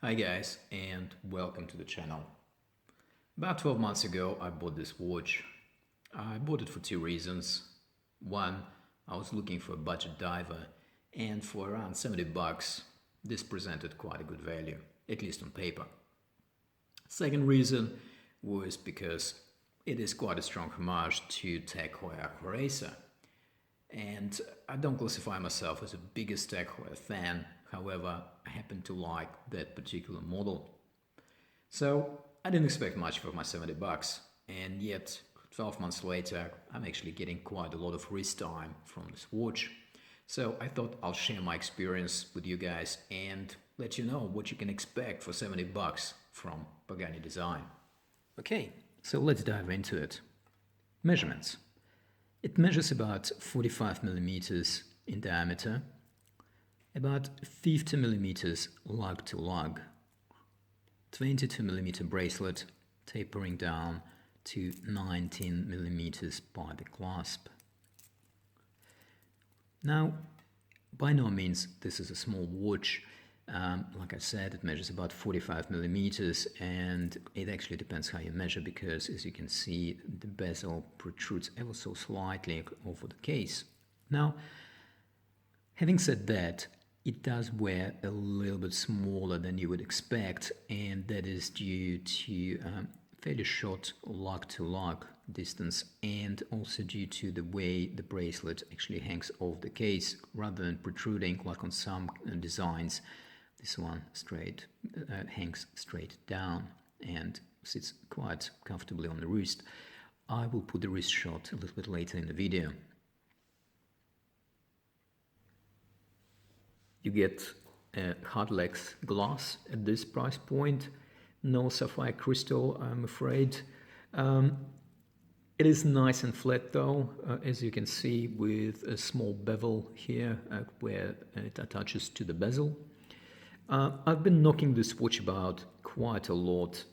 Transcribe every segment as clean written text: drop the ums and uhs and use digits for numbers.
Hi guys, and welcome to the channel. About 12 months ago I bought this watch. I bought it for two reasons. One, I was looking for a budget diver, and for around 70 bucks this presented quite a good value, at least on paper. Second reason was because it is quite a strong homage to Tag Heuer Aquaracer. And I don't classify myself as the biggest Tag Heuer fan, however, I happen to like that particular model. So I didn't expect much for my 70 bucks, and yet 12 months later I'm actually getting quite a lot of wrist time from this watch. So I thought I'll share my experience with you guys and let you know what you can expect for 70 bucks from Pagani Design. Okay, so let's dive into it. Measurements. It measures about 45 millimeters in diameter, about 50 millimeters lug to lug, 22 millimeter bracelet tapering down to 19 millimeters by the clasp. Now, by no means this is a small watch. Like I said, it measures about 45 millimeters, and it actually depends how you measure, because as you can see the bezel protrudes ever so slightly over the case. Now, having said that, it does wear a little bit smaller than you would expect, and that is due to fairly short lug to lug distance, and also due to the way the bracelet actually hangs off the case rather than protruding like on some designs. This one hangs straight down and sits quite comfortably on the wrist. I will put the wrist shot a little bit later in the video. You get a hard-lex glass at this price point. No sapphire crystal, I'm afraid. It is nice and flat though, as you can see, with a small bevel here where it attaches to the bezel. I've been knocking this watch about quite a lot,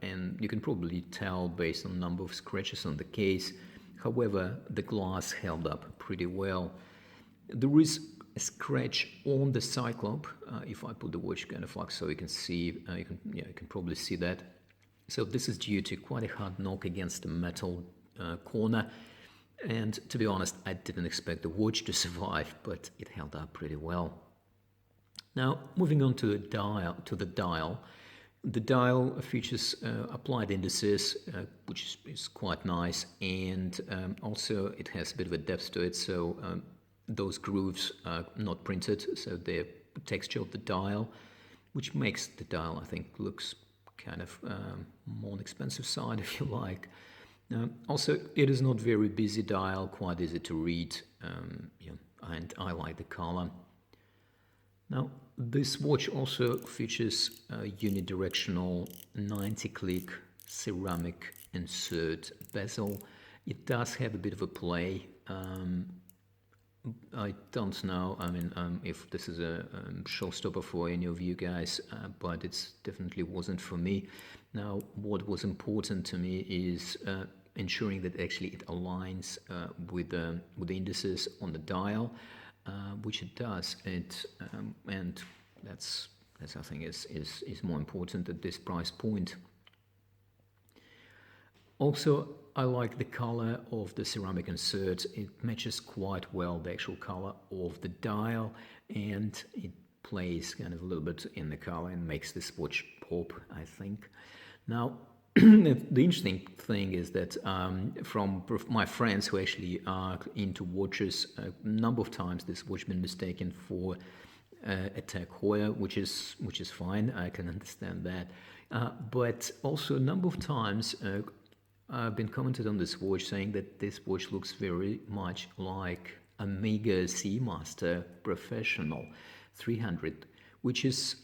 and you can probably tell based on the number of scratches on the case. However, the glass held up pretty well. There is a scratch on the cyclop. If I put the watch kind of like so, you can see, you can probably see that. So this is due to quite a hard knock against the metal corner. And to be honest, I didn't expect the watch to survive, but it held up pretty well. Now, moving on to the dial. The dial features applied indices, which is quite nice, and also it has a bit of a depth to it, so those grooves are not printed, so they're texture of the dial, which makes the dial, I think, looks kind of more on the expensive side, if you like. Also, it is not very busy dial, quite easy to read, and I like the color. Now, this watch also features a unidirectional 90-click ceramic insert bezel. It does have a bit of a play. I don't know, if this is a showstopper for any of you guys, but it definitely wasn't for me. Now, what was important to me is ensuring that actually it aligns with the indices on the dial. Which it does, and that's I think is more important at this price point. Also, I like the color of the ceramic insert. It matches quite well the actual color of the dial, and it plays kind of a little bit in the color and makes this watch pop, I think. Now, the interesting thing is that from my friends who actually are into watches, a number of times this watch has been mistaken for a Tag Heuer, which is fine. I can understand that, but also a number of times I've been commented on this watch saying that this watch looks very much like Omega Seamaster Professional 300, which is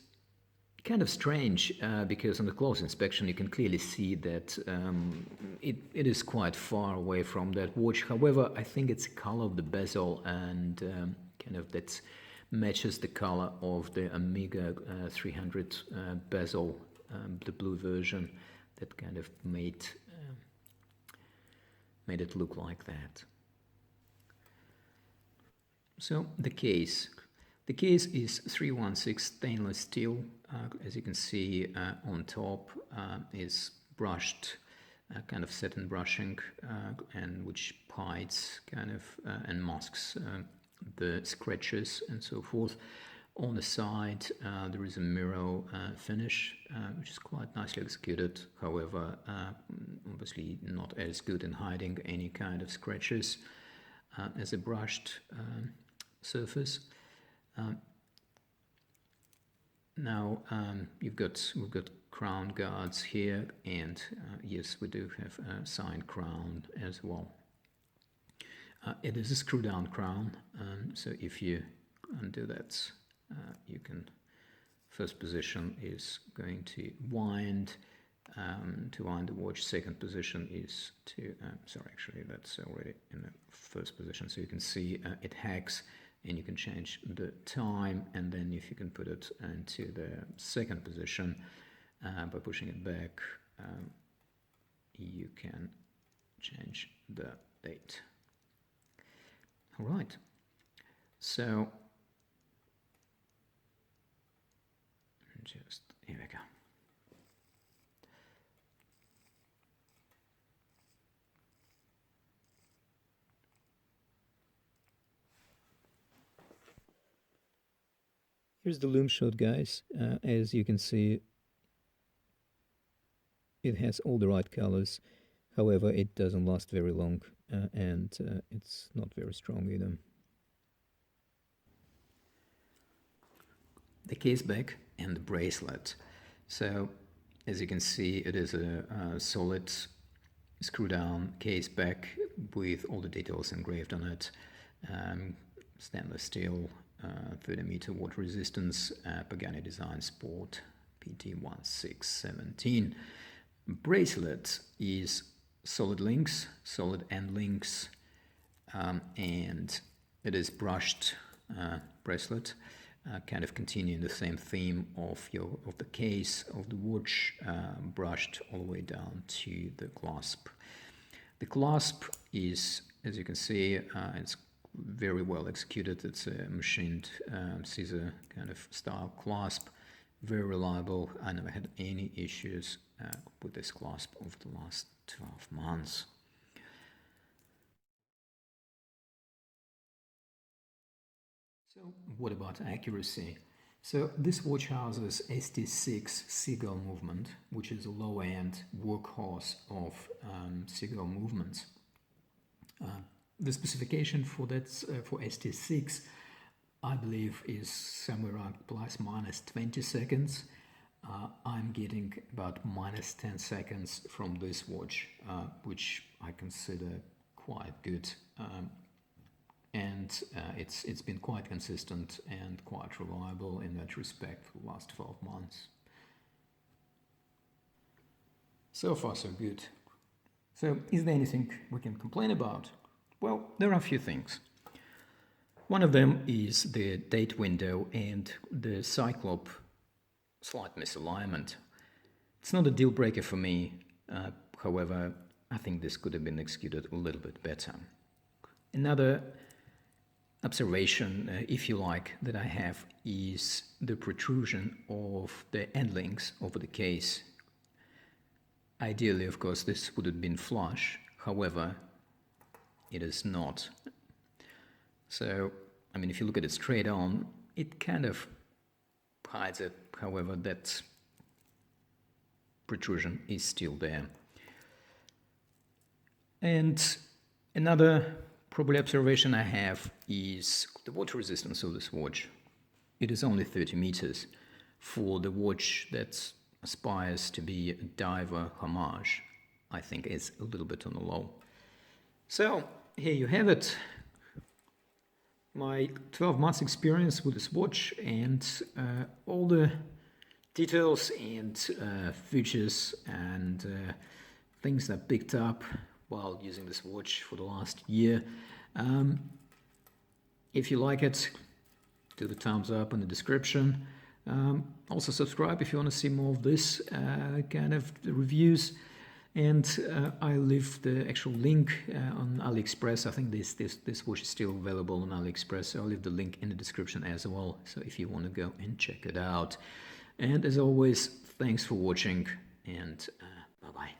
kind of strange, because on the close inspection you can clearly see that it is quite far away from that watch. However, I think it's the color of the bezel and kind of that matches the color of the Omega 300 bezel, the blue version, that kind of made it look like that. So the case. The case is 316 stainless steel. As you can see on top is brushed, kind of satin brushing, and which hides kind of and masks the scratches and so forth. On the side there is a mirror finish, which is quite nicely executed, however obviously not as good in hiding any kind of scratches as a brushed surface. Now we've got crown guards here, and yes, we do have a signed crown as well. It is a screw down crown, so if you undo that, you can, first position is going to wind the watch. Second position is to, sorry, actually that's already in the first position, so you can see it hacks, and you can change the time, and then if you can put it into the second position by pushing it back, you can change the date. All right, so just here we go. Here's the Lume Shot, guys. As you can see, it has all the right colors. However, it doesn't last very long, and it's not very strong either. The caseback and the bracelet. So, as you can see, it is a solid screw-down caseback with all the details engraved on it. Stainless steel, 30-meter water resistance, Pagani Design Sport, PD-1617. Bracelet is solid links, solid end links, and it is brushed bracelet, kind of continuing the same theme of the case of the watch, brushed all the way down to the clasp. The clasp is, as you can see, it's very well executed. It's a machined scissor kind of style clasp, very reliable. I never had any issues with this clasp over the last 12 months. So what about accuracy? So this watch houses ST6 seagull movement, which is a low-end workhorse of seagull movements. The specification for that for ST6, I believe, is somewhere around plus minus 20 seconds. I'm getting about minus 10 seconds from this watch, which I consider quite good, and it's been quite consistent and quite reliable in that respect for the last 12 months. So far so good. So is there anything we can complain about? Well, there are a few things. One of them is the date window and the cyclop slight misalignment. It's not a deal breaker for me, however, I think this could have been executed a little bit better. Another observation, if you like, that I have is the protrusion of the end links over the case. Ideally, of course, this would have been flush, however, it is not. So, I mean, if you look at it straight on, it kind of hides it, however, that protrusion is still there. And another probably observation I have is the water resistance of this watch. It is only 30 meters for the watch that aspires to be a diver homage. I think it's a little bit on the low. So here you have it. My 12 months experience with this watch, and all the details and features and things that I picked up while using this watch for the last year. If you like it, do the thumbs up in the description. Also subscribe if you want to see more of this kind of reviews. And I leave the actual link on AliExpress. I think this watch is still available on AliExpress, so I'll leave the link in the description as well, so if you want to go and check it out. And as always, thanks for watching, and bye-bye.